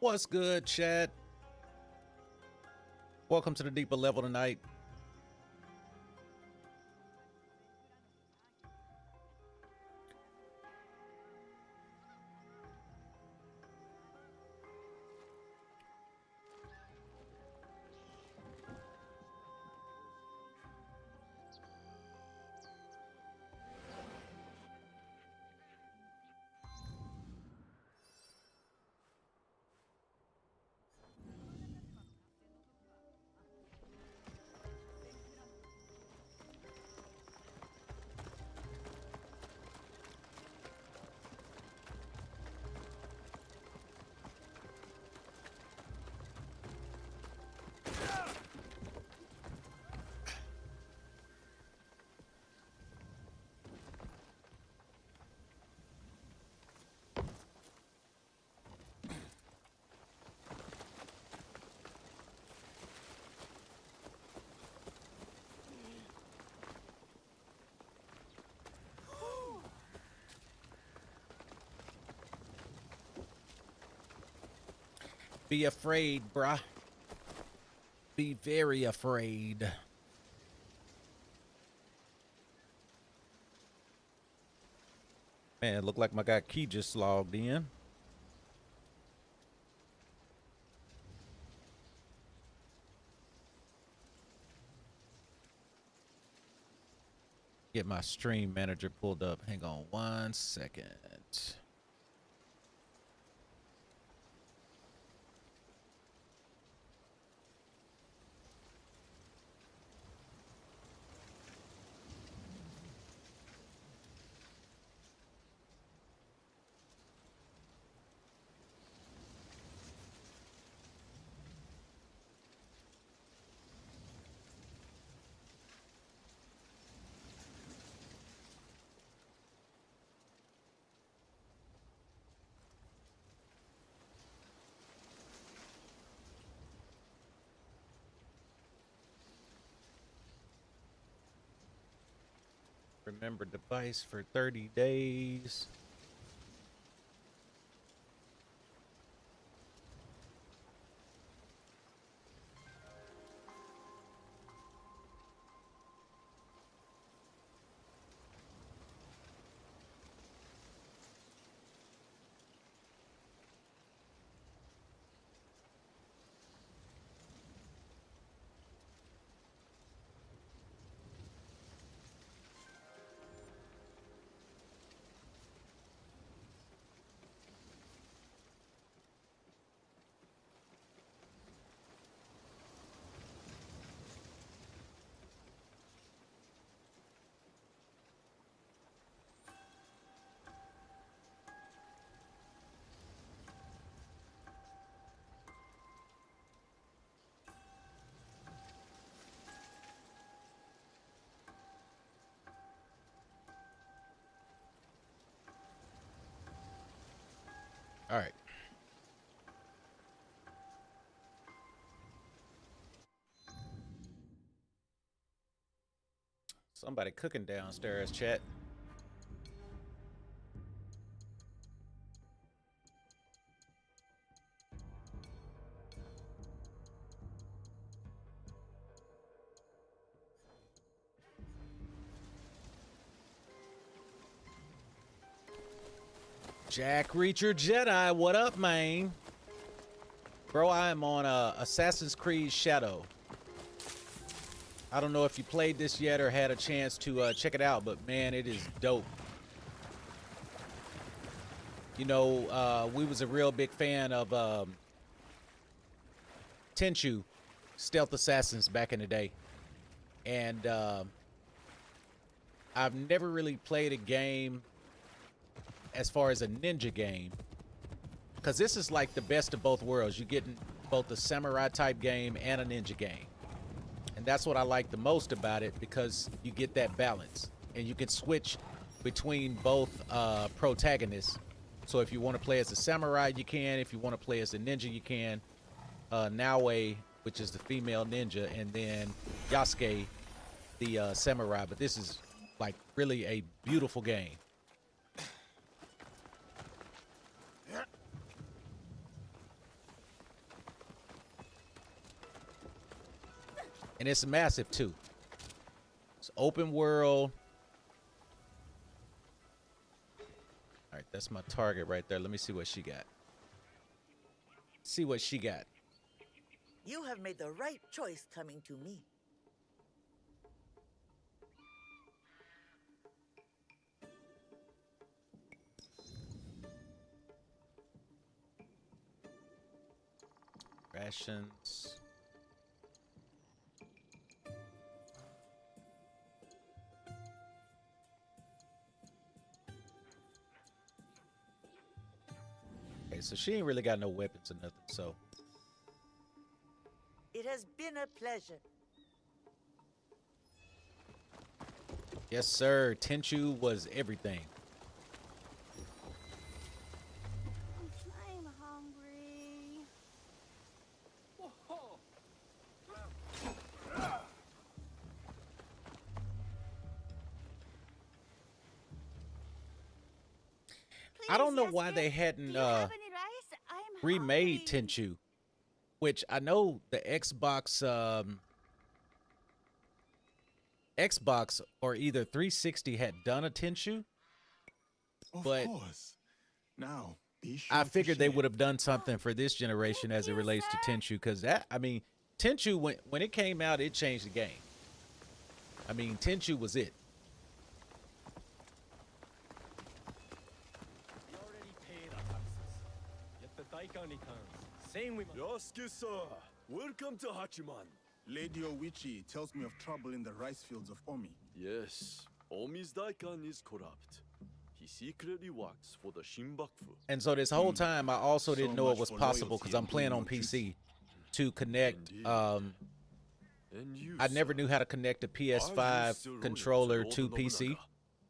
What's good, chat? Welcome to the deeper level tonight. Be afraid, bruh. Be very afraid. Man, it looked like my guy Key just logged in. Get my stream manager pulled up. Hang on 1 second. Remember device for 30 days. All right. Somebody cooking downstairs, chat. Jack Reacher Jedi, what up, man? Bro, I am on Assassin's Creed Shadow. I don't know if you played this yet or had a chance to check it out, but man, it is dope. You know, we was a real big fan of Tenchu, Stealth Assassins back in the day. And I've never really played a game as far as a ninja game, because this is like the best of both worlds. You're getting both a samurai type game and a ninja game. And that's what I like the most about it, because you get that balance and you can switch between both protagonists. So if you want to play as a samurai, you can. If you want to play as a ninja, you can. Naoe, which is the female ninja, and then Yasuke, the samurai. But this is like really a beautiful game. And it's massive too. It's open world. All right, that's my target right there. Let me see what she got. See what she got. You have made the right choice coming to me. Rations. Okay, so she ain't really got no weapons or nothing, so. It has been a pleasure. Yes, sir. Tenchu was everything. I'm hungry. I don't know Please, why Yasuke, they do hadn't you have any rice? I'm remade hungry. Tenchu, which I know the Xbox or either 360 had done a Tenchu, Of but course. Now, be sure I to figured they share. would have done something for this generation as it you, relates to sir. Tenchu, because that, I mean, Tenchu, when it came out, it changed the game. I mean, Tenchu was it. We already paid our taxes. Yet the Daikan returns, saying we must. Yasuke-san, welcome to Hachiman. Lady Oichi tells me of trouble in the rice fields of Omi. Yes, Omi's Daikan is corrupt. He secretly works for the Shinbakufu. And so this whole time, I also So didn't know it much was for possible loyalty because I'm and playing doing on your PC to connect. Indeed. And you, I never sir, knew how to connect a are you still PS5 loyal controller Lord to PC. Nobunaga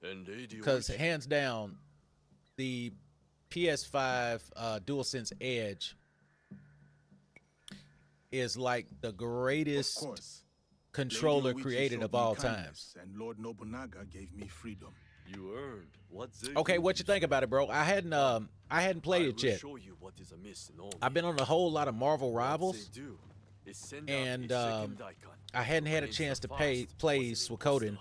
and Lady Because Oichi? hands down, the PS5 DualSense Edge is like the Of greatest course. controller Lady Oichi created showed of me all kindness, times. And Lord Nobunaga gave me freedom. You earned what they Okay, gave what you think about it, bro? I hadn't played it I will yet. show you what is amiss in Omi. I've been on a whole lot of Marvel What Rivals, they do is send and out a second Daikan I hadn't had a against chance the to fast play possible Suikoden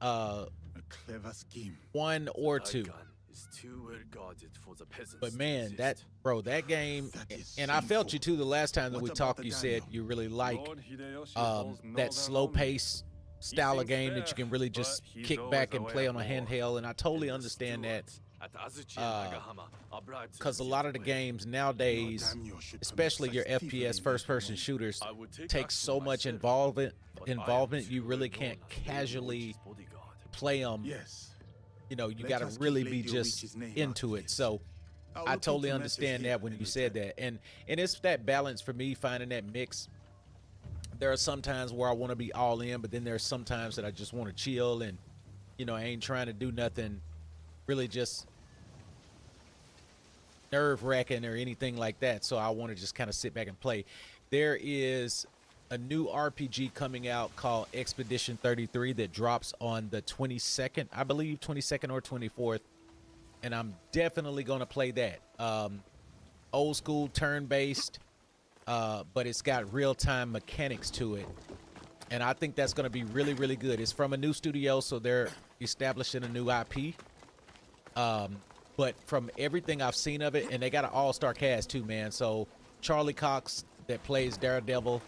monster. A clever scheme. 1 or 2. Daikan is too well guarded for the peasants But to man, that resist. that game, That is and I felt shameful. you too the last time that What we about talked. the You said daimyo? you really like Lord Hideyoshi that holds Northern slow Omi. pace style of thinks game that you fair, can really but just he's kick always back and away play at on a war. handheld, and I totally And the understand that. stewards at Azuchi and Nagahama are bribed to Because a give lot of the away. games nowadays, Your daimyo should especially your commit such thievery FPS in first-person Daikan. shooters, I would take take action so much myself, involvement. but I am You too really well can't known as Lady casually Oichi's bodyguard. play them. Yes. You know, you Let got to us keep really be Lady just Oichi's name out into of it. this. So I'll I look totally into matters understand here that when and you said return. that, and it's that balance for me finding that mix. There are some times where I want to be all in, but then there's some times that I just want to chill and, you know, I ain't trying to do nothing really just nerve wracking or anything like that. So I want to just kind of sit back and play. There is a new RPG coming out called Expedition 33 that drops on the 22nd, I believe 22nd or 24th. And I'm definitely going to play that. Old school turn-based, but it's got real-time mechanics to it. And I think that's going to be really, really good. It's from a new studio, so they're establishing a new IP. But from everything I've seen of it, and they got an all-star cast too, man. So Charlie Cox that plays Daredevil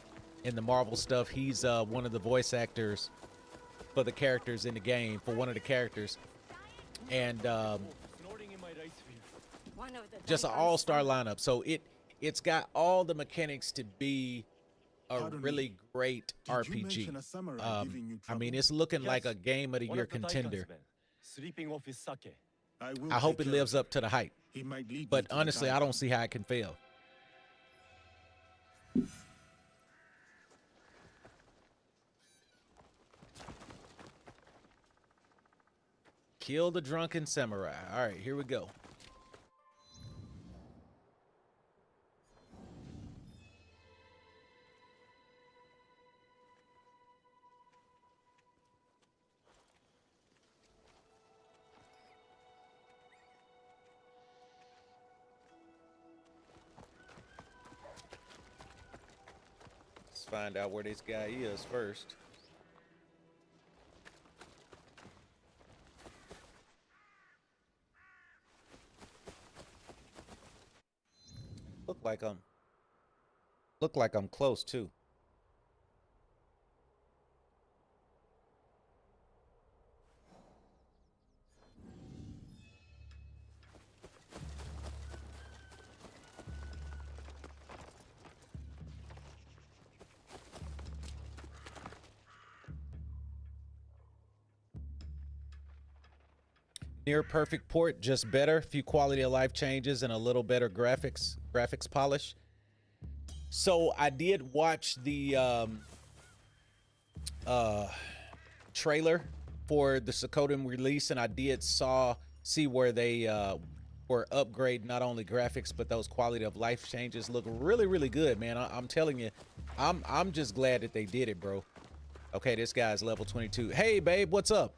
in the Marvel stuff, he's one of the voice actors for the characters in the game, for one of the characters. And Snorting in my rice field. One of the just an Daikan's all-star son. lineup. So it's got all the mechanics to be a Pardon me. really great Did you RPG. mention a samurai giving you I mean, trouble? it's looking like Yes, a game of the One year of the Daikan's contender. men, sleeping off his sake. I will I hope take it care lives of up to the hype. He might lead me But to the honestly, I daimyo. don't see how it can fail. Kill the drunken samurai. All right, here we go. Let's find out where this guy is first. Look like I'm close too. Near perfect port, just better. Few quality of life changes and a little better graphics polish. So I did watch the trailer for the Suikoden release, and I did see where they were upgrading not only graphics but those quality of life changes. Look really, really good, man. I'm telling you, I'm just glad that they did it, bro. Okay, this guy's level 22. Hey, babe, what's up?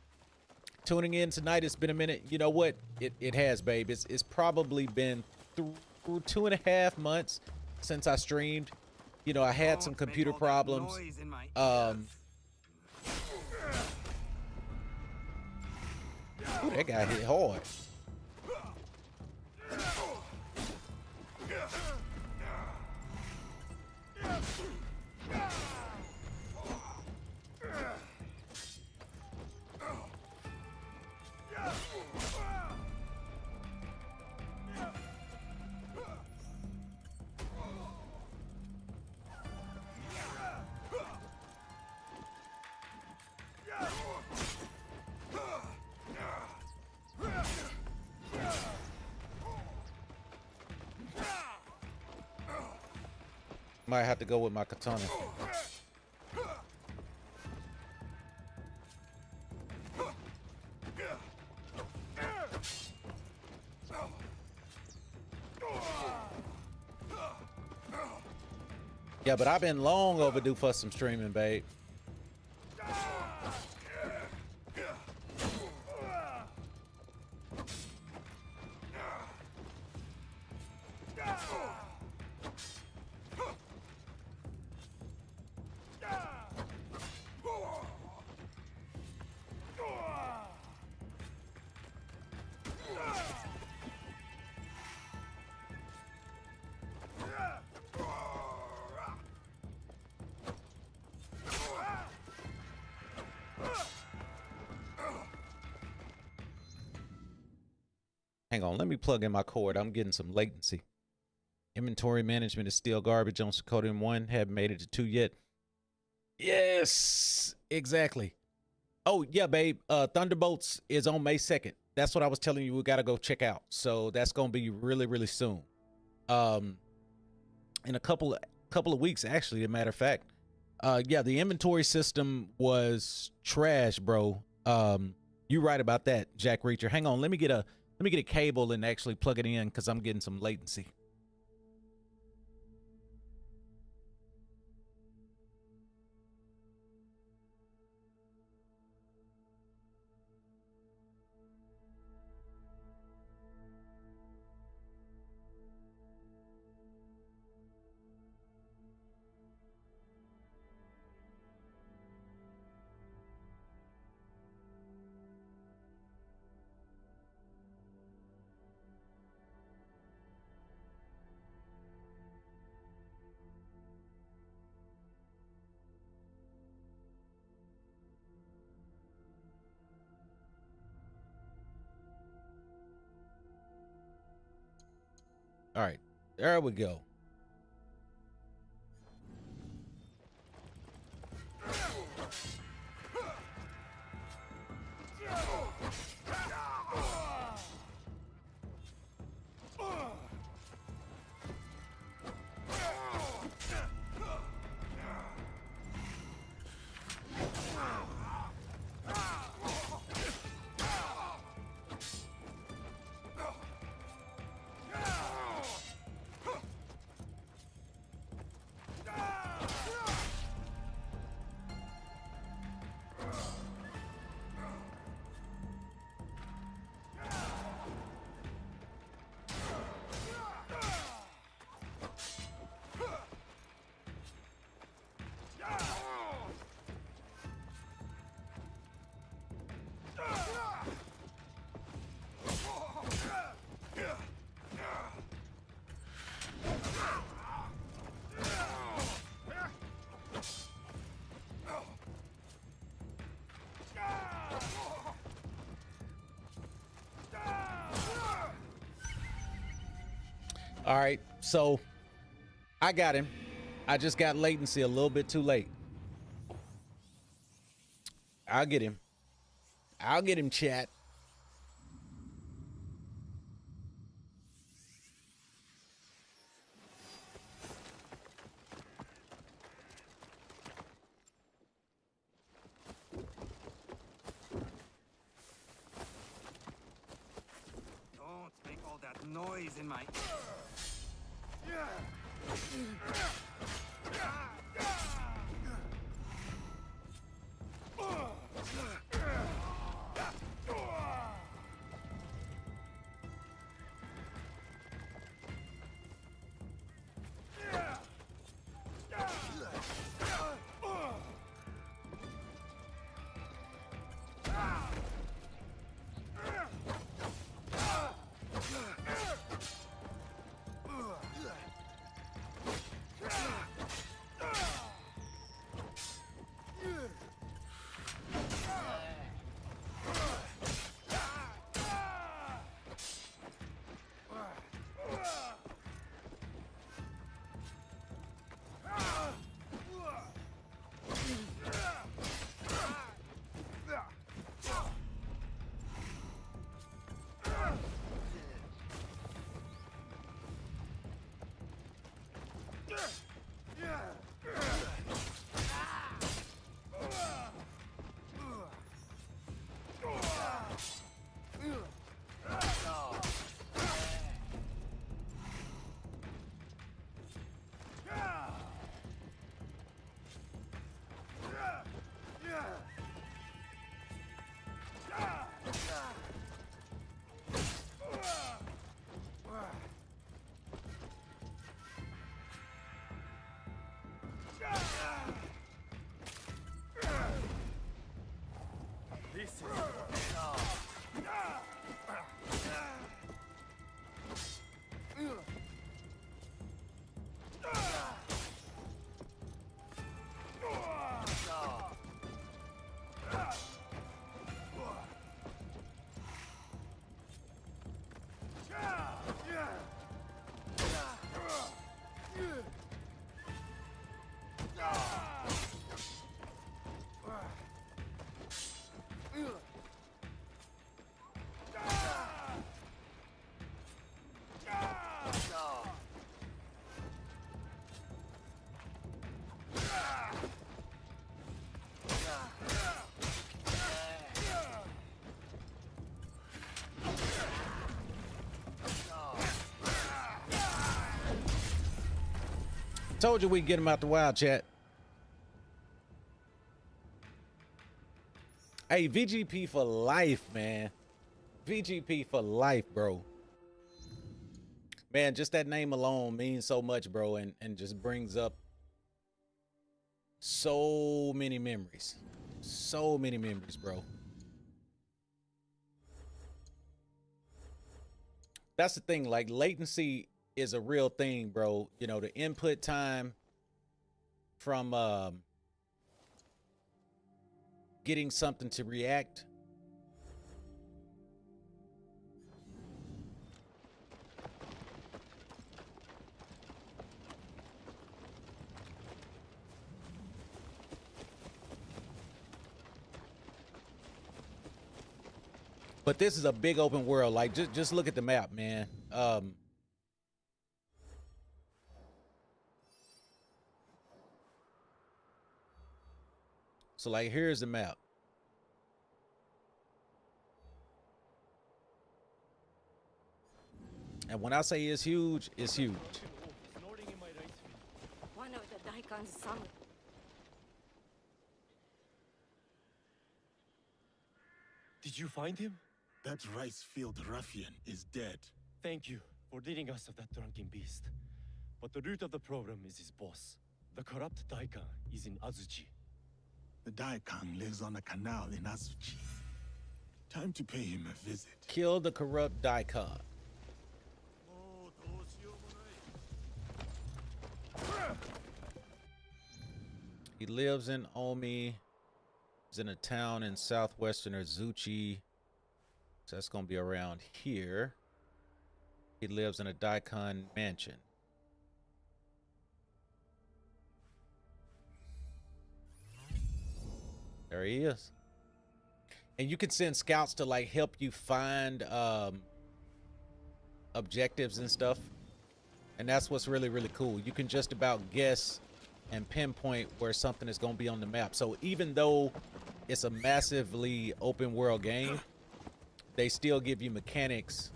Tuning in tonight. It's been a minute. You know what? It has, babe. It's probably been through 2.5 months since I streamed. You know, I had some computer problems. Ooh, that guy hit hard. Might have to go with my katana. Yeah, but I've been long overdue for some streaming, babe. Hang on, let me plug in my cord. I'm getting some latency. Inventory management is still garbage on Suikoden 1. Haven't made it to 2 yet. Yes, exactly. Oh, yeah, babe. Thunderbolts is on May 2nd. That's what I was telling you we got to go check out. So that's going to be really, really soon. In a couple of weeks, actually, as a matter of fact. Yeah, the inventory system was trash, bro. You're right about that, Jack Reacher. Hang on, let me get a cable and actually plug it in because I'm getting some latency. All right, there we go. All right, so I got him. I just got latency a little bit too late. I'll get him. I'll get him, chat. Don't make all that noise in my... Told you we'd get him out the wild, chat. Hey, VGP for life, man. VGP for life, bro. Man, just that name alone means so much, bro, and just brings up so many memories. So many memories, bro. That's the thing, like latency is a real thing, bro. You know, the input time from getting something to react. But this is a big open world. Like, just look at the map, man. So, like, here's the map. And when I say it's huge, it's huge. Snorting in my rice field. One of the Daikon's summoned. Did you find him? That rice field ruffian is dead. Thank you for ridding us of that drunken beast. But the root of the problem is his boss. The corrupt Daikon is in Azuchi. The Daikon lives on a canal in Azuchi. Time to pay him a visit. Kill the corrupt Daikon. He lives in Omi. He's in a town in southwestern Azuchi. So that's going to be around here. He lives in a Daikon mansion. There he is. And you can send scouts to like help you find objectives and stuff. And that's what's really, really cool. You can just about guess and pinpoint where something is going to be on the map. So even though it's a massively open world game, they still give you mechanics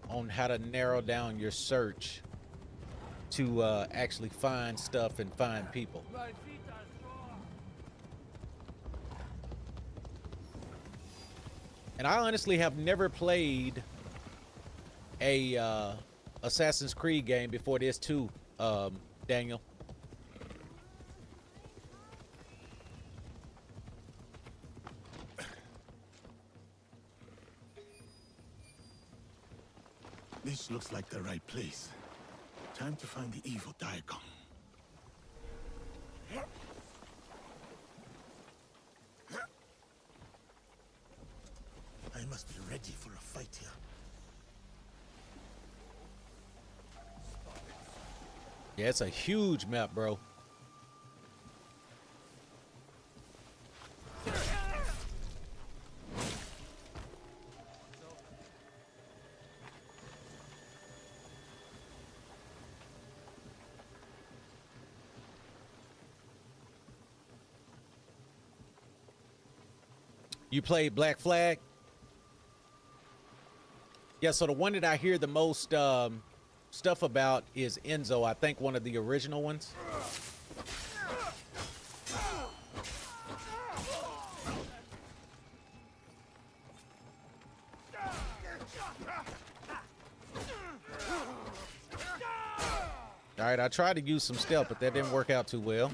on how to narrow down your search to actually find stuff and find people. And I honestly have never played a Assassin's Creed game before this too, Daniel. This looks like the right place. Time to find the evil Daikon. I must be ready for a fight here. Yeah, it's a huge map, bro. You played Black Flag? Yeah, so the one that I hear the most stuff about is Enzo. I think one of the original ones. All right, I tried to use some stealth, but that didn't work out too well.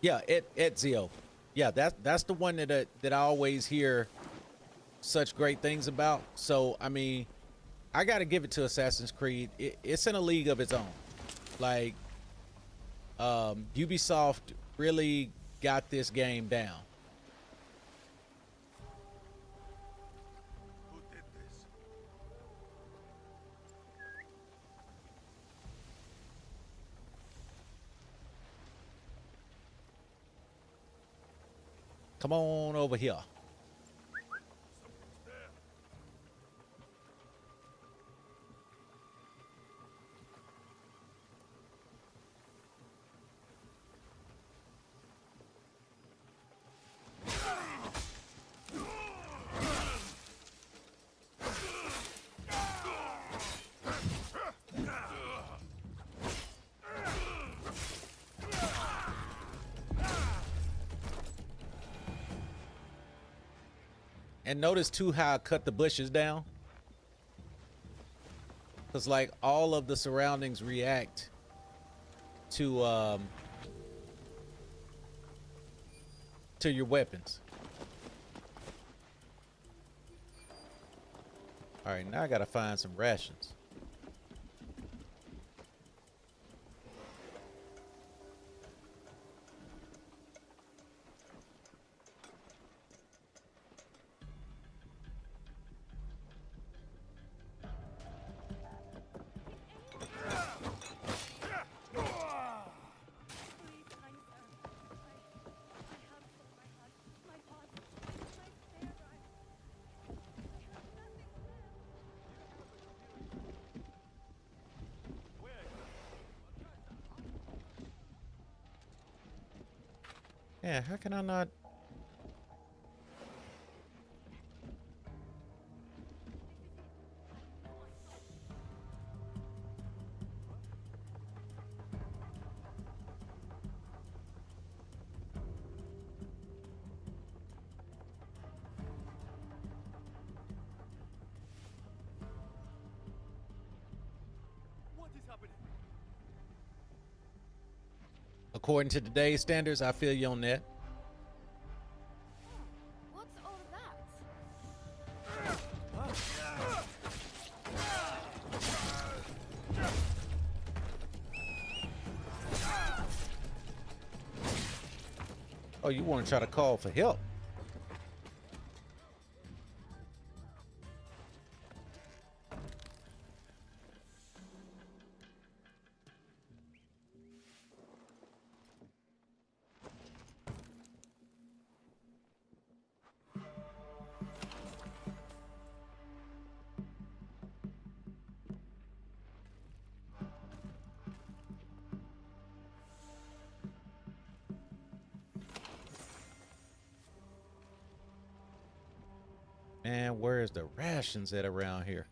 Yeah, Ezio. Yeah, that's the one that I always hear such great things about. So I mean, I got to give it to Assassin's Creed. It's in a league of its own. Like, Ubisoft really got this game down. Who did this? Come on over here. And notice too how I cut the bushes down. Because like all of the surroundings react to your weapons. All right, now I gotta find some rations. Please, kind sir. I have from my heart, my past, my spare life. I have nothing left. Yeah, how can I not? What is happening? According to today's standards, I feel you on that. What's all that? Oh, you want to try to call for help? Man, where's the rations at around here?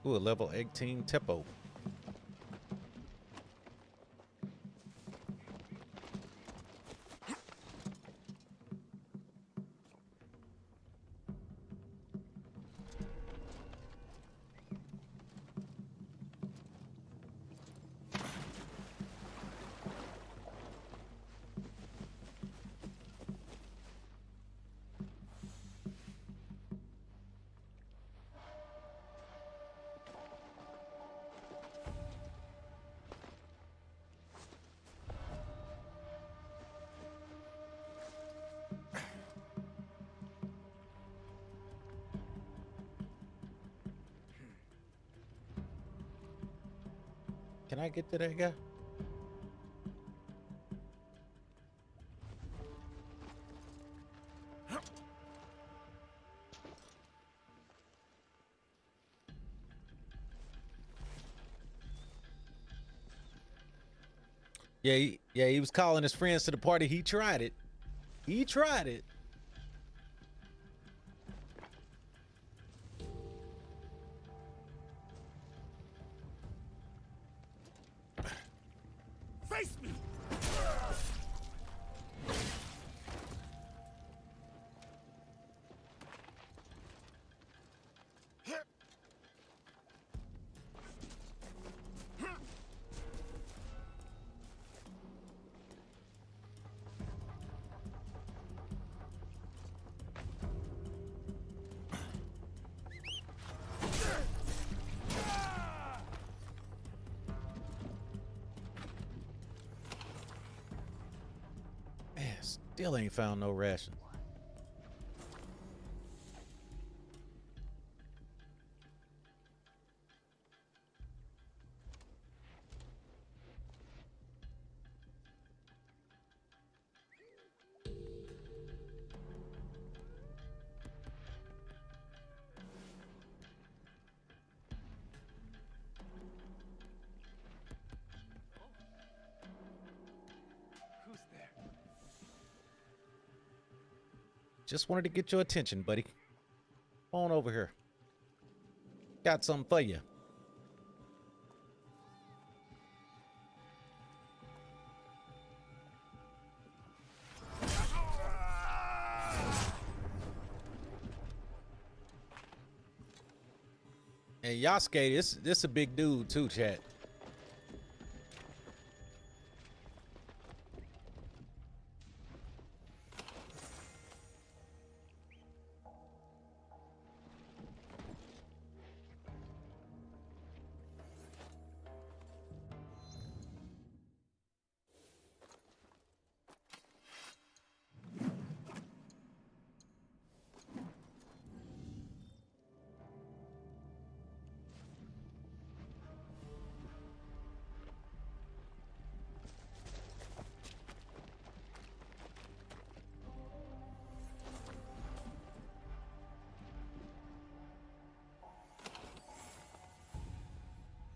Ooh, a level 18 Tempo. Can I get to that guy? Yeah, he was calling his friends to the party. He tried it. He tried it. Face me! Man, still ain't found no rations. Who's there? Just wanted to get your attention, buddy. Come on over here. Got something for you. And Yasuke, this a big dude too, chat.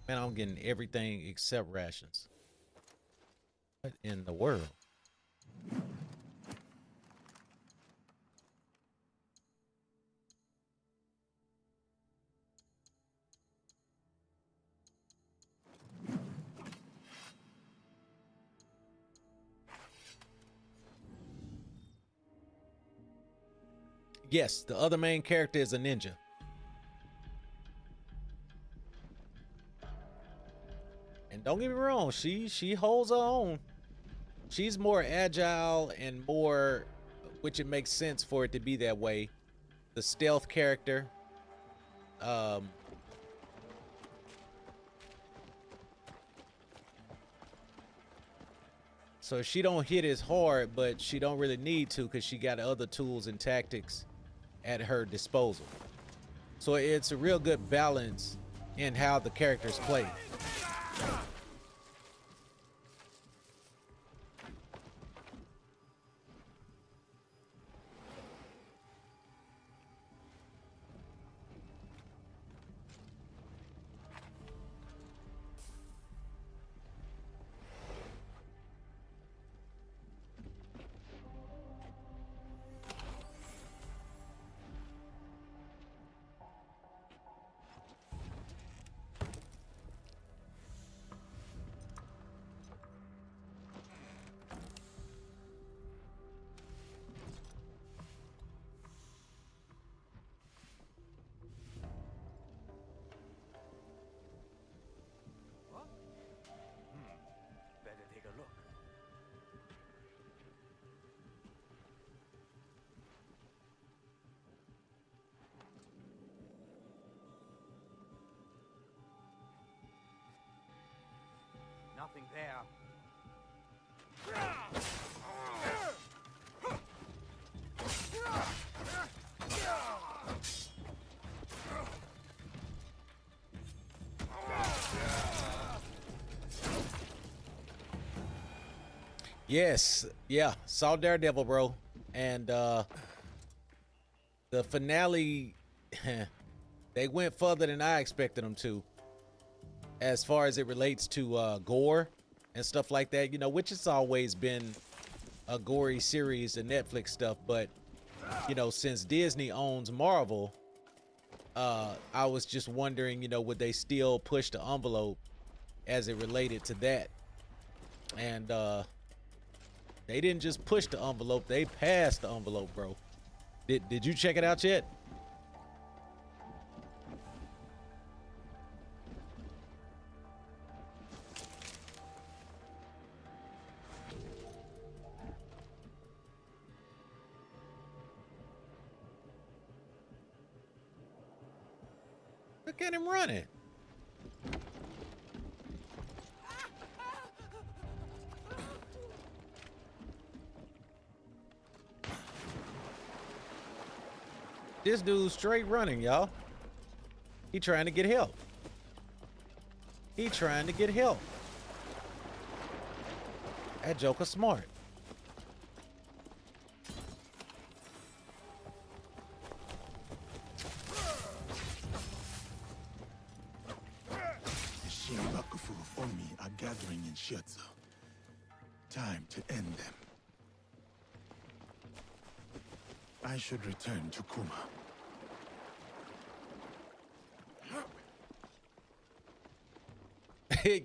Man, I'm getting everything except rations. What in the world? Yes, the other main character is a ninja. And don't get me wrong, she holds her own. She's more agile and more, which it makes sense for it to be that way. The stealth character. So she don't hit as hard, but she don't really need to because she got other tools and tactics at her disposal. So it's a real good balance in how the characters play. Better take a look. Nothing there. Yes, yeah, saw Daredevil, bro, and the finale, they went further than I expected them to, as far as it relates to gore and stuff like that. You know, which has always been a gory series and Netflix stuff, but you know, since Disney owns Marvel, I was just wondering, you know, would they still push the envelope as it related to that? And they didn't just push the envelope, they passed the envelope, bro. Did you check it out yet? Look at him running. This dude's straight running, y'all. He trying to get help. He trying to get help. That Joker smart. The Shinbakufu of Omi are gathering in Shiotsu. Time to end them. I should return to Kuma.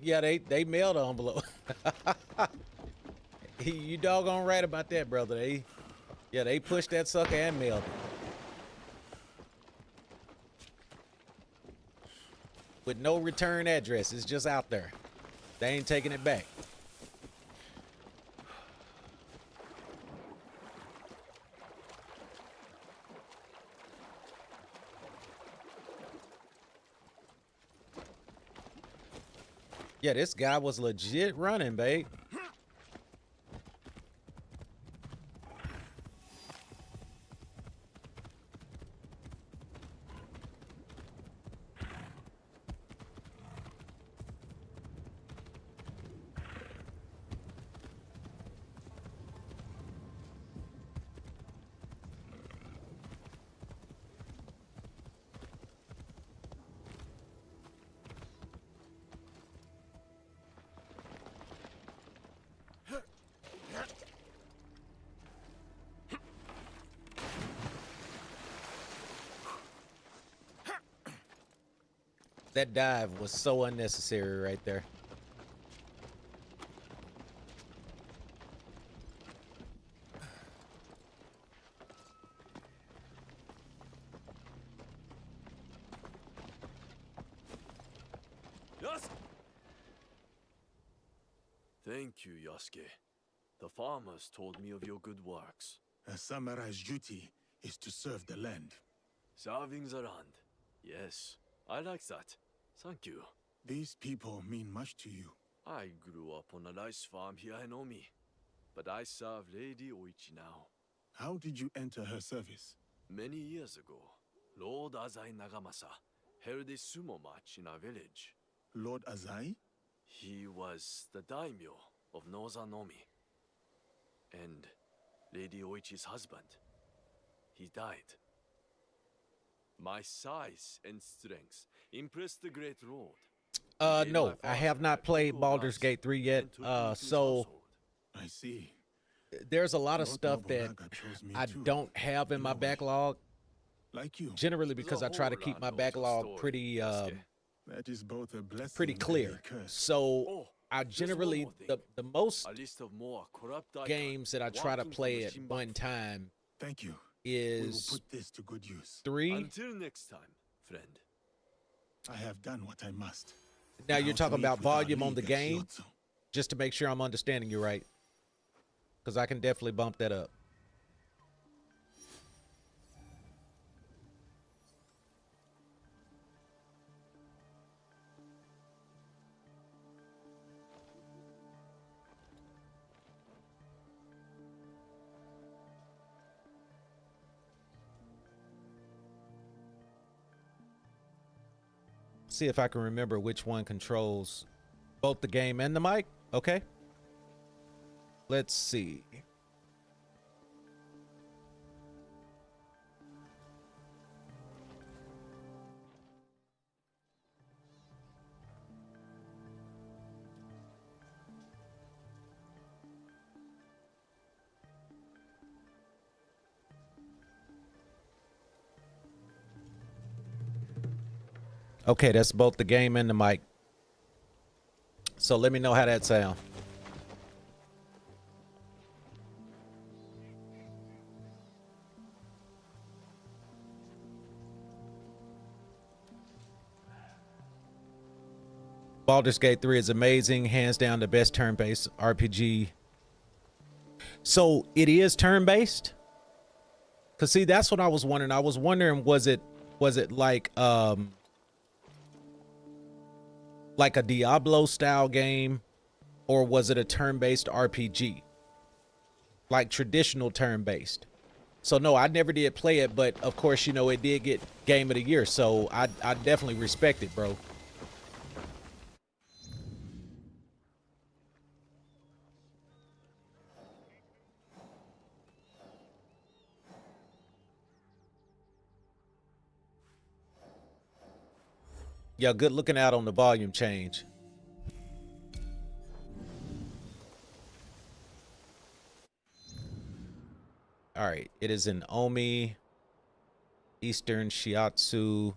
Yeah, they mailed the envelope. You doggone right about that, brother. They pushed that sucker and mailed it. With no return address. It's just out there. They ain't taking it back. Yeah, this guy was legit running, babe. That dive was so unnecessary right there. Thank you, Yasuke. The farmers told me of your good works. A samurai's duty is to serve the land. Serving the land. Yes, I like that. Thank you. These people mean much to you. I grew up on a rice farm here in Omi, but I serve Lady Oichi now. How did you enter her service? Many years ago, Lord Azai Nagamasa held a sumo match in our village. Lord Azai? He was the daimyo of Northern Omi. And Lady Oichi's husband. He died. My size and strength impressed the great lord. No, I have not played Baldur's Gate 3 yet. So I see. there's a lot of Lord stuff that Nobunaga chose me I too, don't have in my in a way. backlog, Like you. generally because I try to keep my backlog pretty That is both a blessing pretty and a clear. curse. So Oh, I just one generally more thing. the most A list of more corrupt daikon games that I try to working for play the at Shinbaku. one time Thank you. We will is put this to good use. 3. Until next time, friend. I have done what I must. Now you're to talking meet about with our volume on the league at game, Shiotsu. just to make sure I'm understanding you right, because I can definitely bump that up. See if I can remember which one controls both the game and the mic. Okay. Let's see. Okay, that's both the game and the mic. So let me know how that sound. Baldur's Gate 3 is amazing, hands down the best turn-based RPG. So it is turn-based? Cause see, that's what I was wondering. I was wondering, was it like a Diablo style game, or was it a turn-based RPG? Like traditional turn-based. So no, I never did play it, but of course, you know, it did get Game of the Year, so I definitely respect it, bro. Yeah, good looking out on the volume change. All right, it is in Omi, Eastern Shiatsu.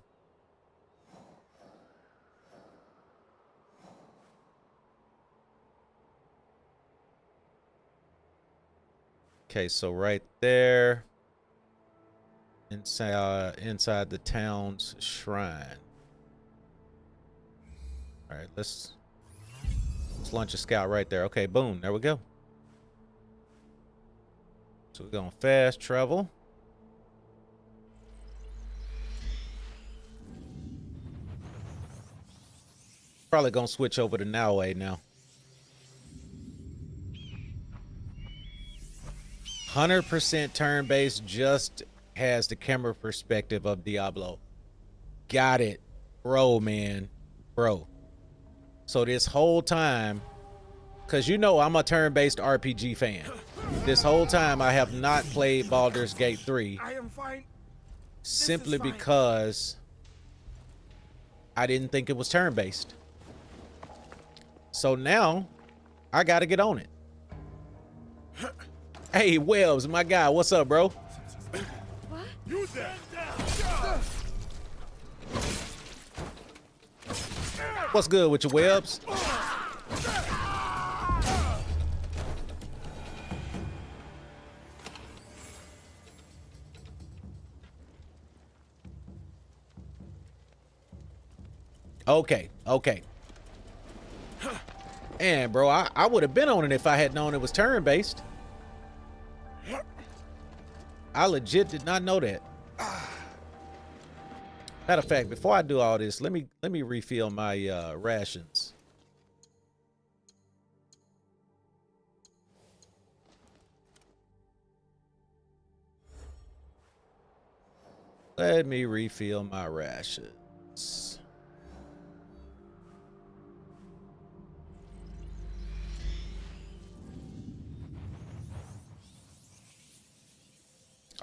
Okay, so right there, inside the town's shrine. All right, let's launch a scout right there. Okay, boom, there we go. So we're going fast travel. Probably gonna switch over to Naoe now. 100% turn-based, just has the camera perspective of Diablo. Got it, bro, man, bro. So this whole time, because you know I'm a turn-based RPG fan, this whole time I have not played Baldur's Gate 3 I am fine. simply fine. because I didn't think it was turn-based. So now I got to get on it. Hey, Wells, my guy, what's up, bro? You there. What's good with your Webbs? Okay, okay. Man, bro, I would have been on it if I had known it was turn-based. I legit did not know that. Matter of fact, before I do all this, let me refill my rations. Let me refill my rations.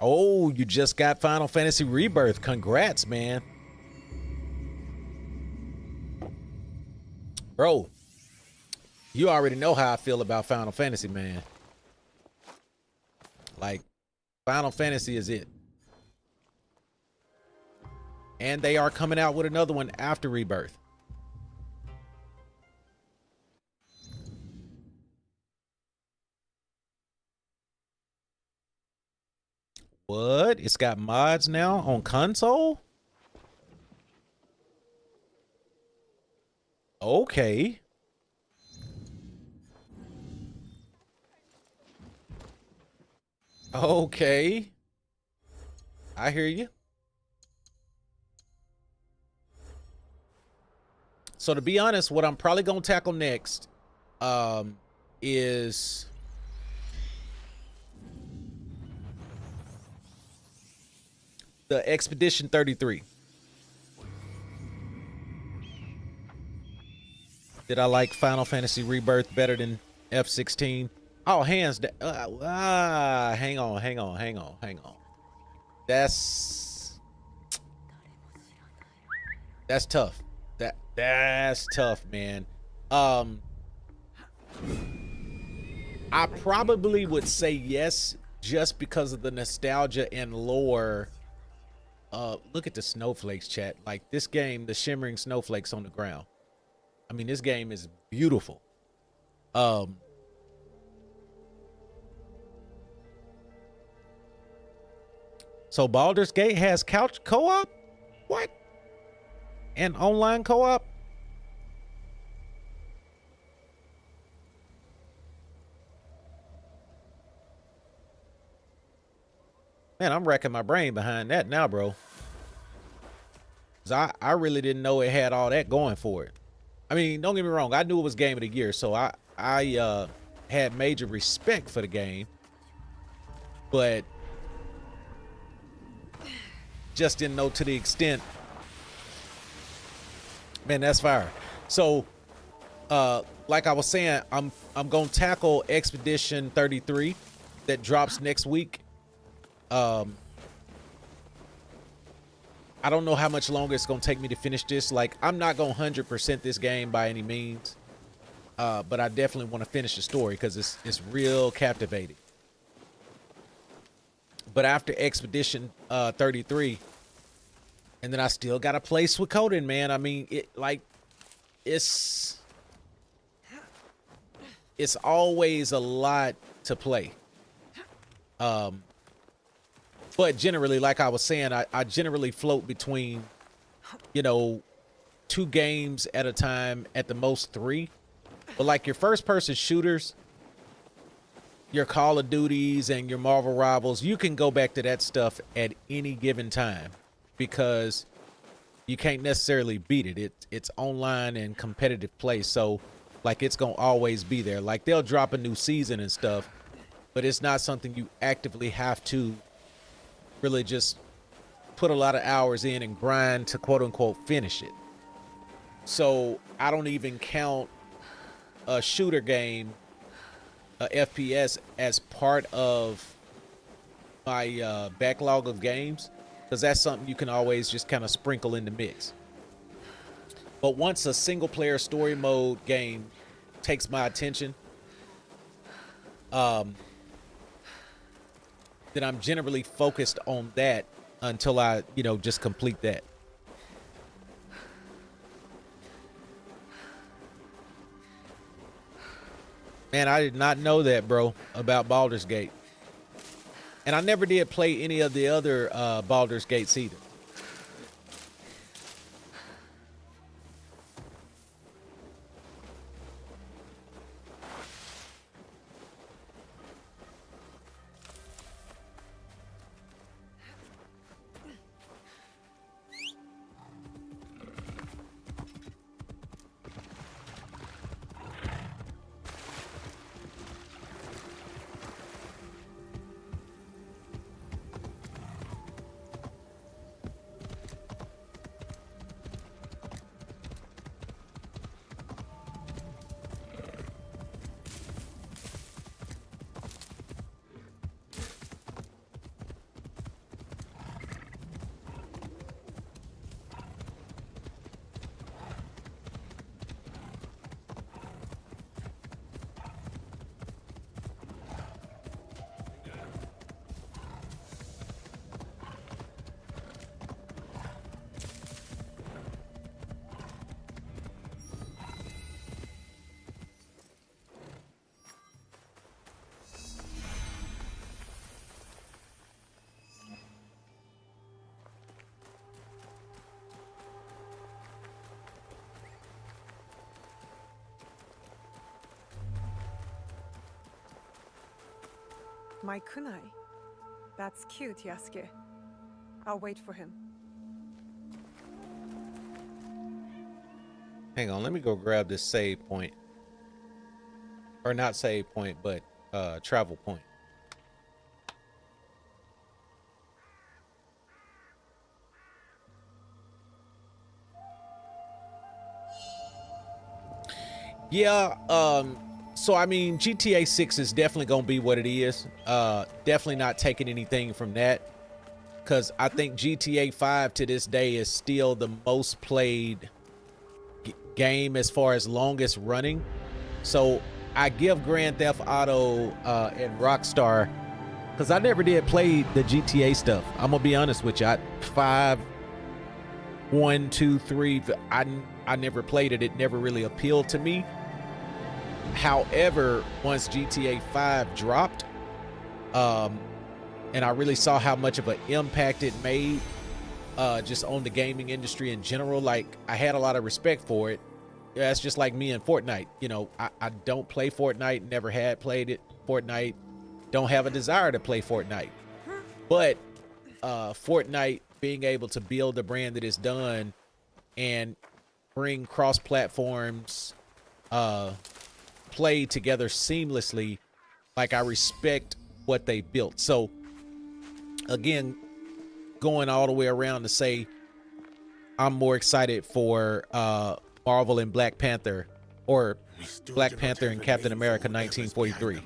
Oh, you just got Final Fantasy Rebirth. Congrats, man. Bro, you already know how I feel about Final Fantasy, man. Like, Final Fantasy is it. And they are coming out with another one after Rebirth. What? It's got mods now on console? Okay. Okay. I hear you. So to be honest, what I'm probably going to tackle next is the Expedition 33. Did I like Final Fantasy Rebirth better than F16? Oh, hands down. Hang on. That's tough. That's tough, man. I probably would say yes just because of the nostalgia and lore. Look at the snowflakes, chat. Like this game, the shimmering snowflakes on the ground. I mean, this game is beautiful. So Baldur's Gate has couch co-op? What? And online co-op? Man, I'm racking my brain behind that now, bro. 'Cause I really didn't know it had all that going for it. I mean, don't get me wrong. I knew it was Game of the Year, so I had major respect for the game. But just didn't know to the extent. Man, that's fire. So, like I was saying, I'm gonna tackle Expedition 33 that drops next week. I don't know how much longer it's gonna take me to finish this. Like, I'm not gonna 100% this game by any means, but I definitely want to finish the story because it's real captivating. But after Expedition 33, and then I still got to play Suikoden, man. I mean, it's always a lot to play. But generally, like I was saying, I generally float between, 2 games at a time, at the most 3. But like your first person shooters, your Call of Duties and your Marvel Rivals, you can go back to that stuff at any given time because you can't necessarily beat it. It's online and competitive play. So like it's going to always be there. Like they'll drop a new season and stuff, but it's not something you actively have to really just put a lot of hours in and grind to quote unquote finish it. So I don't even count a shooter game, a FPS, as part of my backlog of games, because that's something you can always just kind of sprinkle in the mix. But once a single player story mode game takes my attention, then I'm generally focused on that until I, just complete that. Man, I did not know that, bro, about Baldur's Gate. And I never did play any of the other Baldur's Gates either. My kunai. That's cute, Yasuke. I'll wait for him. Hang on, let me go grab this save point. Or not save point, but travel point. Yeah, so I mean, GTA 6 is definitely gonna be what it is. Definitely not taking anything from that, because I think GTA 5 to this day is still the most played game as far as longest running. So I give Grand Theft Auto and Rockstar, because I never did play the GTA stuff. I'm gonna be honest with you. 5, 1, 2, 3. I never played it. It never really appealed to me. However, once GTA 5 dropped, and I really saw how much of an impact it made just on the gaming industry in general, like, I had a lot of respect for it. Yeah, it's just like me and Fortnite. You know, I don't play Fortnite, never had played it. Fortnite, don't have a desire to play Fortnite. But Fortnite being able to build a brand that is done and bring cross platforms, play together seamlessly, like, I respect what they built. So again, going all the way around to say I'm more excited for Marvel and Black Panther, or Black Panther and Captain America 1943.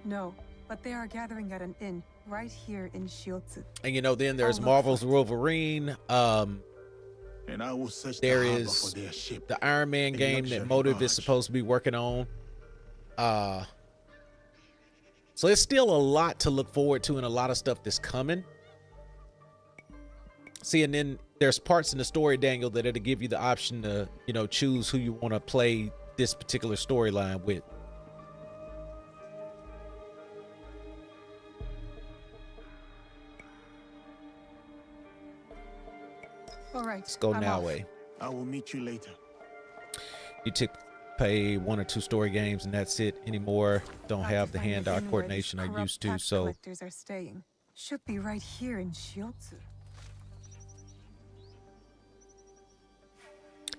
No, but they are gathering at an inn right here in Shiotsu. And you know, then there's Marvel's Wolverine. And I will search There the harbor is for their ship. the Iron Man A game that luxury Motive barge. is supposed to be working on. So there's still a lot to look forward to and a lot of stuff that's coming. See, and then there's parts in the story, Daniel, that it'll give you the option to, you know, choose who you want to play this particular storyline with. All right. Let's go I'm now off. way. I will meet you later. You play 1 or 2 story games and that's it anymore. Don't Got to have the find hand-eye inn where these coordination I corrupt used to, tax so collectors are staying. Should be right here in Shiotsu.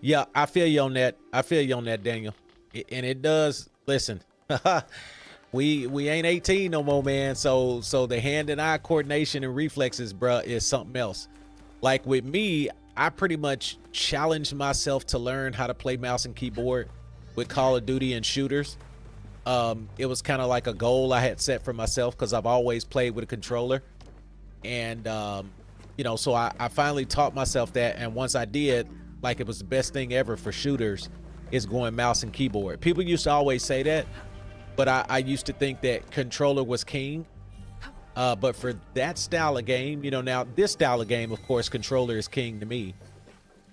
yeah, I feel you on that. I feel you on that, Daniel. And it does. Listen, we ain't 18 no more, man. So the hand and eye coordination and reflexes, bruh, is something else. Like with me, I pretty much challenged myself to learn how to play mouse and keyboard with Call of Duty and shooters. It was kind of like a goal I had set for myself because I've always played with a controller. And, you know, so I finally taught myself that. And once I did, like, it was the best thing ever for shooters is going mouse and keyboard. People used to always say that, but I used to think that controller was king. But for that style of game, you know, now this style of game, of course, controller is king to me.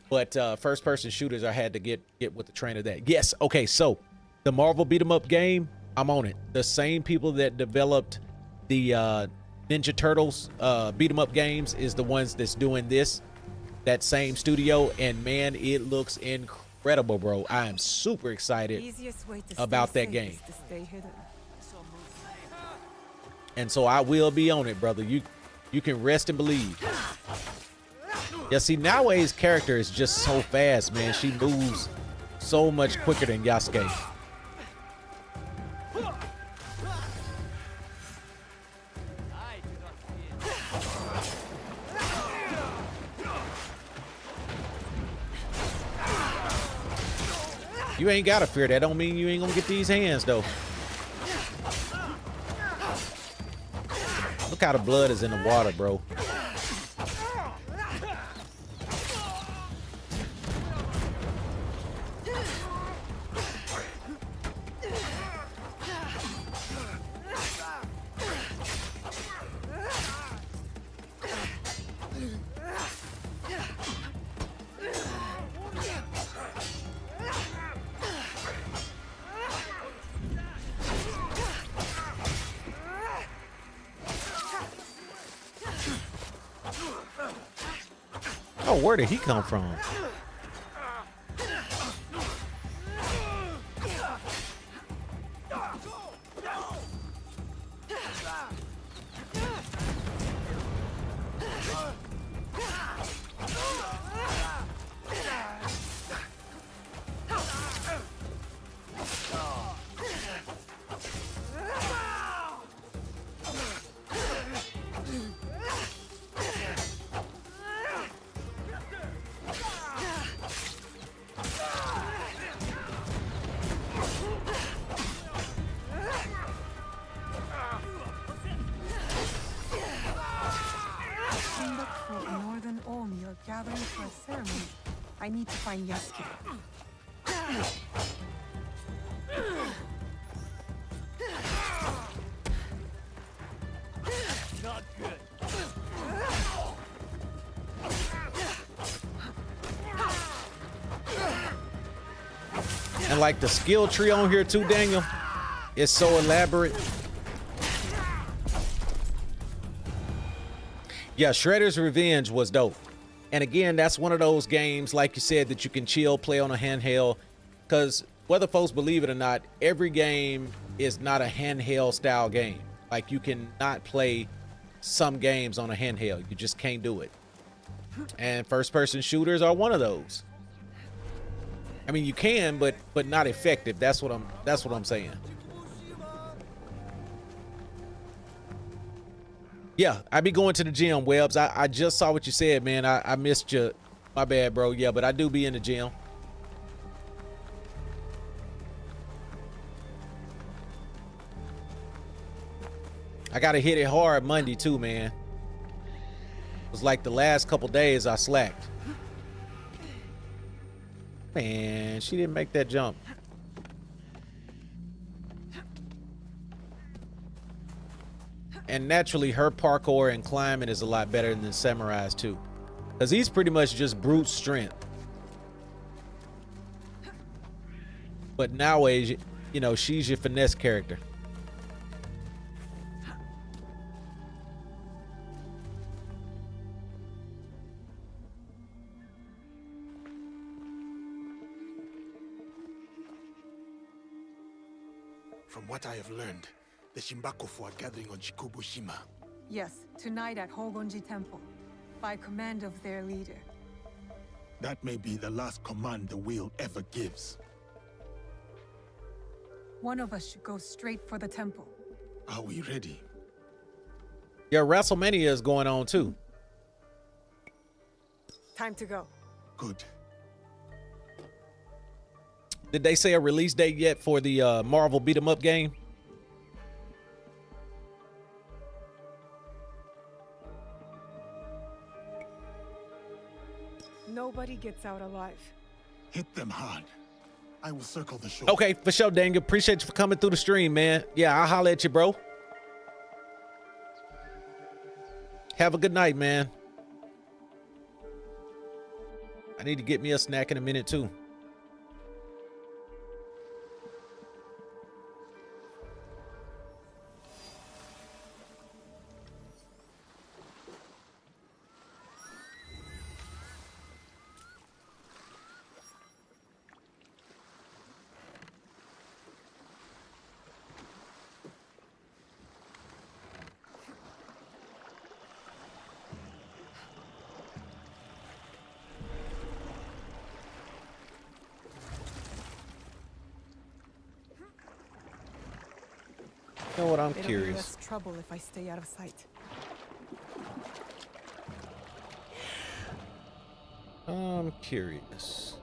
But first person shooters, I had to get with the train of that. Yes. Okay. So the Marvel beat 'em up game, I'm on it. The same people that developed the Ninja Turtles beat 'em up games is the ones that's doing this, that same studio. And man, it looks incredible, bro. I am super excited Easiest way to about stay that safe game. is to stay hidden. And so I will be on it, brother. You can rest and believe. Yeah, see, Naoe's character is just so fast, man. She moves so much quicker than Yasuke. You ain't gotta fear that. Don't mean you ain't gonna get these hands, though. Look how the blood is in the water, bro. Oh, where did he come from? gathering for a ceremony. I need to find Yasuke. Not good. And like the skill tree on here too, Daniel, it's so elaborate. Yeah, Shredder's Revenge was dope. And again, that's one of those games, like you said, that you can chill, play on a handheld. Because whether folks believe it or not, every game is not a handheld style game. Like you cannot play some games on a handheld. You just can't do it. And first person shooters are one of those. I mean, you can, but not effective. That's what I'm saying. Yeah, I be going to the gym, Webbs. I just saw what you said, man. I missed you. My bad, bro. Yeah, but I do be in the gym. I gotta hit it hard Monday too, man. It was like the last couple days I slacked. Man, she didn't make that jump. And naturally, her parkour and climbing is a lot better than Samurai's too. Because he's pretty much just brute strength. But nowadays, you know, she's your finesse character. From what I have learned, the Shimbakofu are gathering on Shikubushima. Yes, tonight at Hogonji Temple, by command of their leader. That may be the last command the wheel ever gives. One of us should go straight for the temple. Are we ready? Yeah, WrestleMania is going on too. Time to go. Good. Did they say a release date yet for the Marvel beat 'em up game? Nobody gets out alive. Hit them hard. I will circle the shore. Okay, for sure, Daniel. Appreciate you for coming through the stream, man. Yeah, I'll holler at you, bro. Have a good night, man. I need to get me a snack in a minute, too. You know what? I'm It'll be curious. less trouble if I stay out of sight. I'm curious.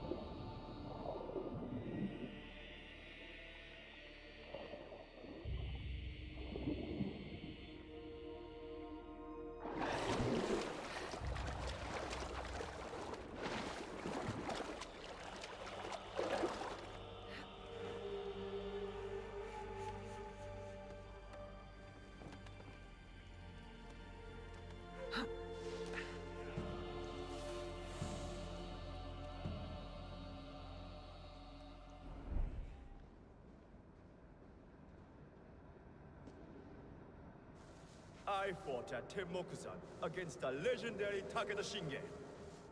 I fought at Tenmokusan against the legendary Takeda Shingen.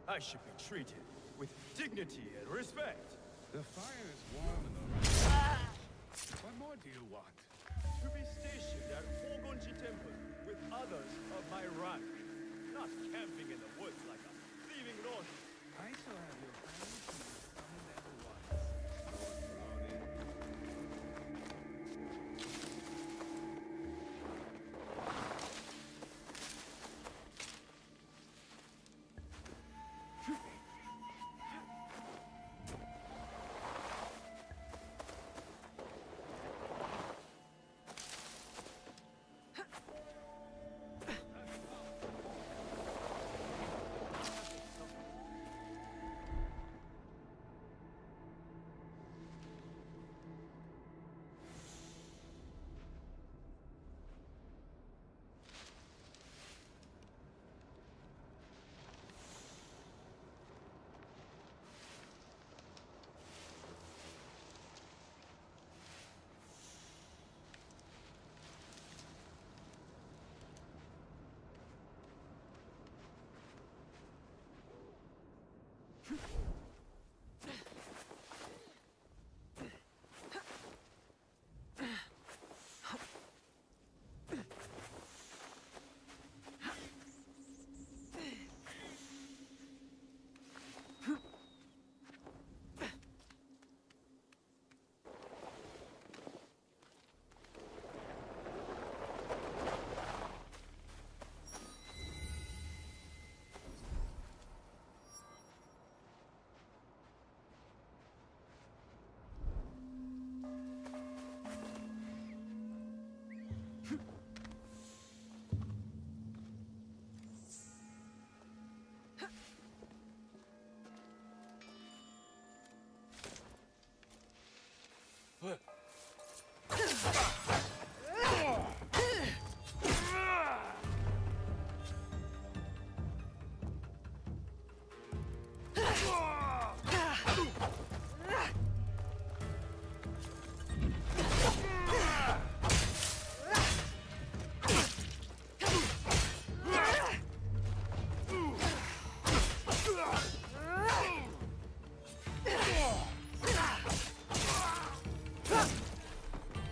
I should be treated with dignity and respect. The fire is warm enough. What more do you want? To be stationed at Hogonji Temple with others of my rank. Not camping in the woods like a thieving Ronin. I shall have your family chief summoned at once. Lord Ronin.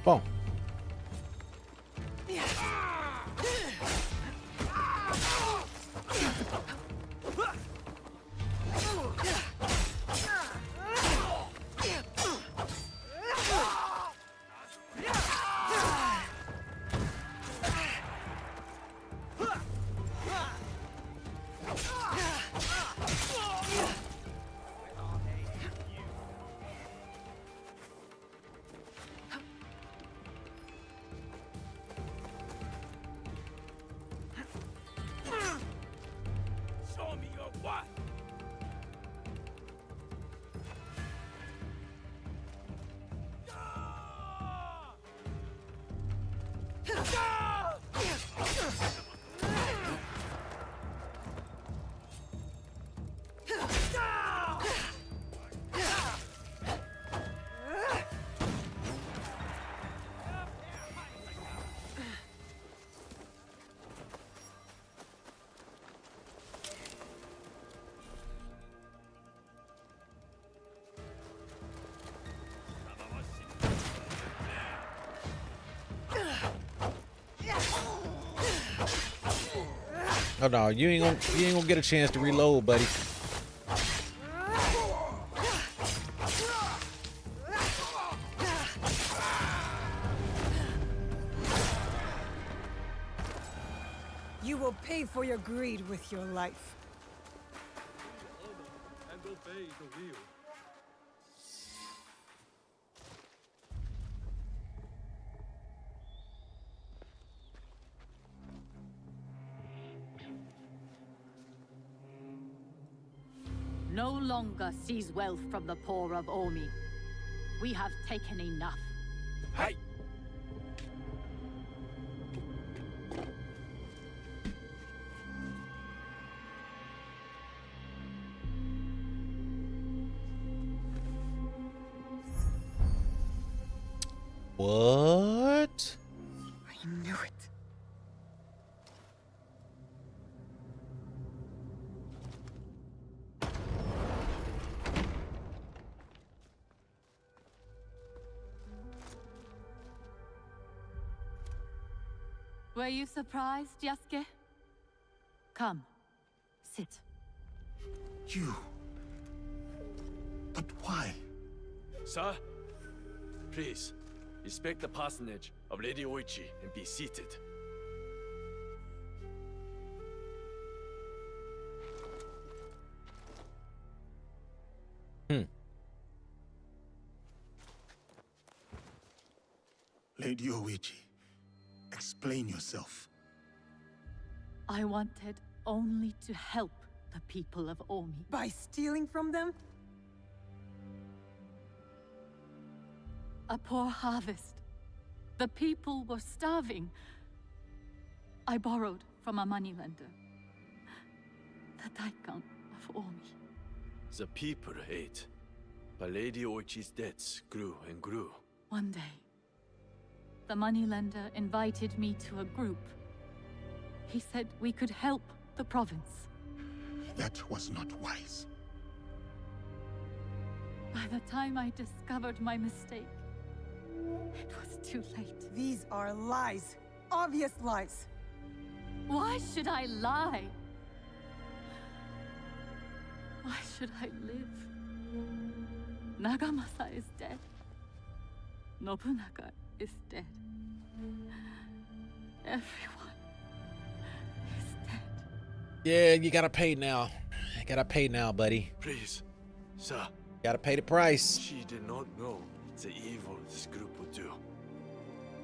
Bon. Show me your what? Oh no, you ain't gonna get a chance to reload, buddy. You will pay for your greed with your life. And obey the wheel. No longer seize wealth from the poor of Omi. We have taken enough. Hey! What? I knew it. Were you surprised, Yasuke? Come, sit. You. But why? Sir, please, respect the parsonage of Lady Oichi and be seated. Lady Oichi, explain yourself. I wanted only to help the people of Omi. By stealing from them? A poor harvest. The people were starving. I borrowed from a moneylender. The Daikon of Omi. The people ate, but Lady Oichi's debts grew and grew. One day, the moneylender invited me to a group. He said we could help the province. That was not wise. By the time I discovered my mistake, it was too late. These are lies. Obvious lies. Why should I lie? Why should I live? Nagamasa is dead. Nobunaga is dead. Everyone is dead. Yeah, you gotta pay now. You gotta pay now, buddy. Please, sir, Gotta pay the price. she did not know the evil this group would do.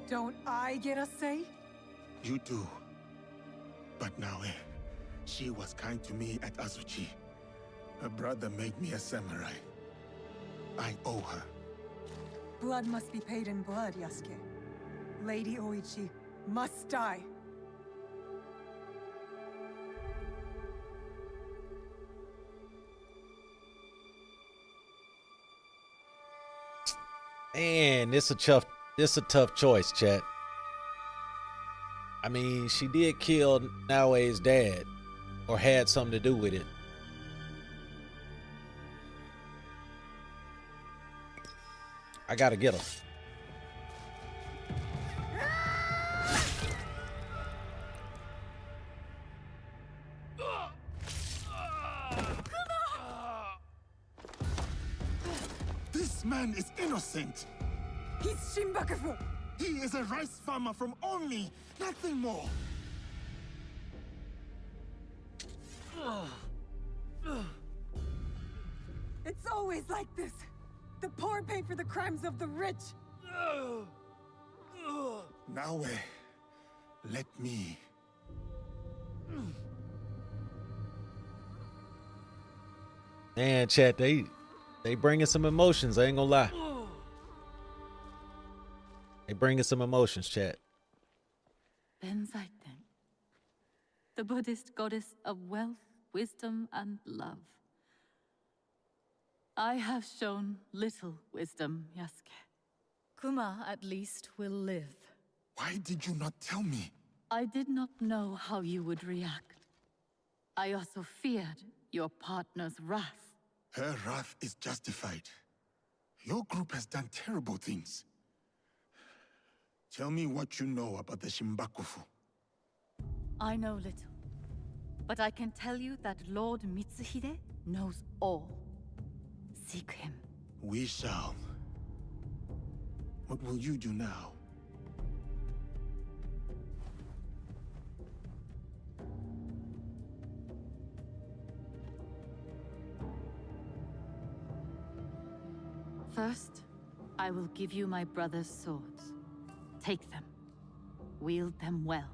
Don't I get a say? You do. But now, she was kind to me at Azuchi. Her brother made me a samurai. I owe her. Blood must be paid in blood, Yasuke. Lady Oichi must die. Man, this a tough choice, chat. I mean, she did kill Naoe's dad, or had something to do with it. I gotta get her. man is innocent. He's Shinbakufu! He is a rice farmer from Omi, nothing more. It's always like this. The poor pay for the crimes of the rich. Now, let me. Man, chat, they bringing some emotions. I ain't gonna lie. They bringing some emotions, chat. Benzaiten, the Buddhist goddess of wealth, wisdom, and love. I have shown little wisdom, Yasuke. Kuma, at least, will live. Why did you not tell me? I did not know how you would react. I also feared your partner's wrath. Her wrath is justified. Your group has done terrible things. Tell me what you know about the Shinbakufu. I know little, but I can tell you that Lord Mitsuhide knows all. Seek him. We shall. What will you do now? First, I will give you my brother's swords. Take them. Wield them well.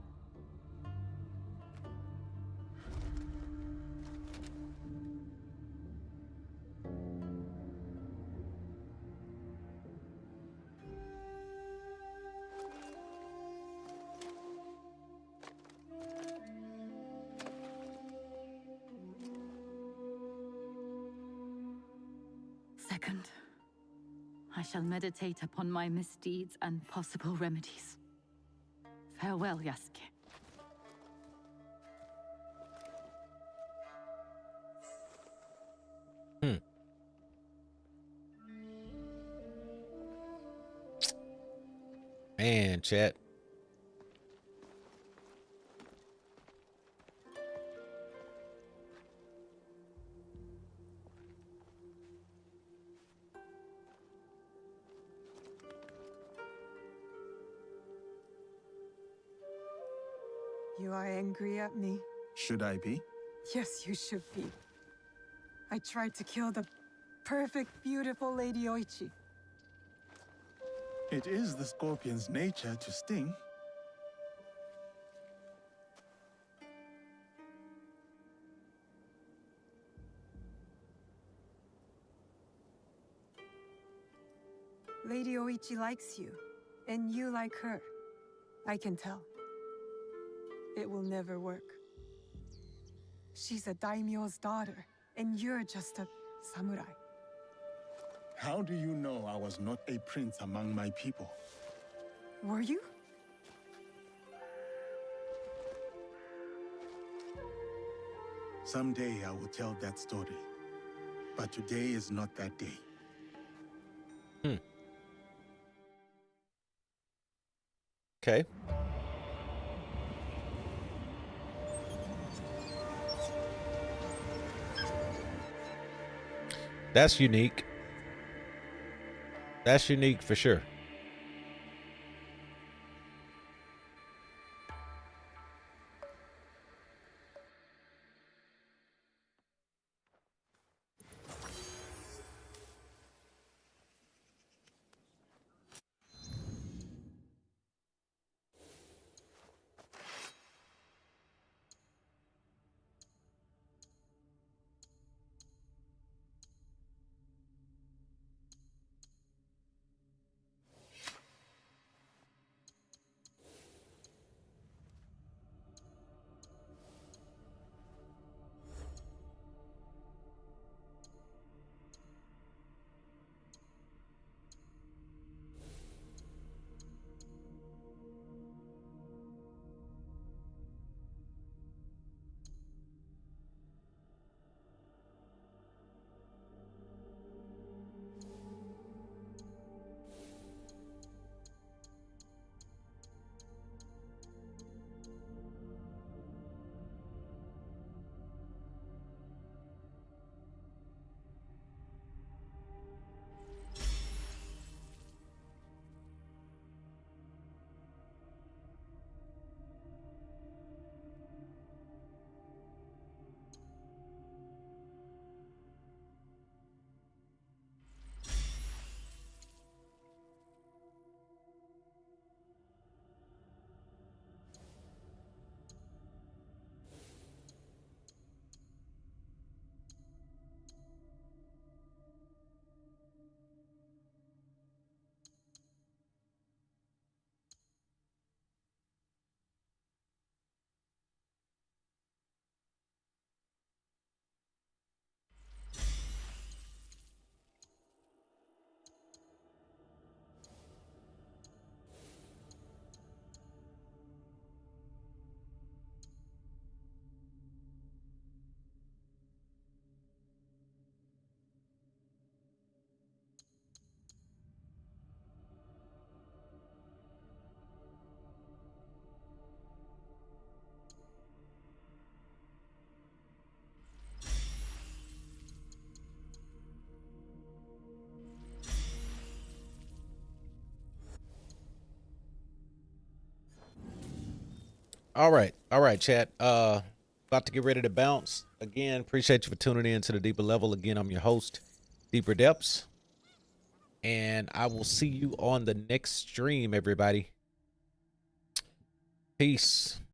Second, I shall meditate upon my misdeeds and possible remedies. Farewell, Yasuke. Man, chat. You are angry at me? Should I be? Yes, you should be. I tried to kill the perfect, beautiful Lady Oichi. It is the scorpion's nature to sting. Lady Oichi likes you, and you like her. I can tell. It will never work. She's a daimyo's daughter, and you're just a samurai. How do you know I was not a prince among my people? Were you? Someday I will tell that story. But today is not that day. Okay. That's unique. That's unique for sure. All right, chat. About to get ready to bounce. Again, appreciate you for tuning in to the Deeper Level. Again, I'm your host, Deeper Depths. And I will see you on the next stream, everybody. Peace.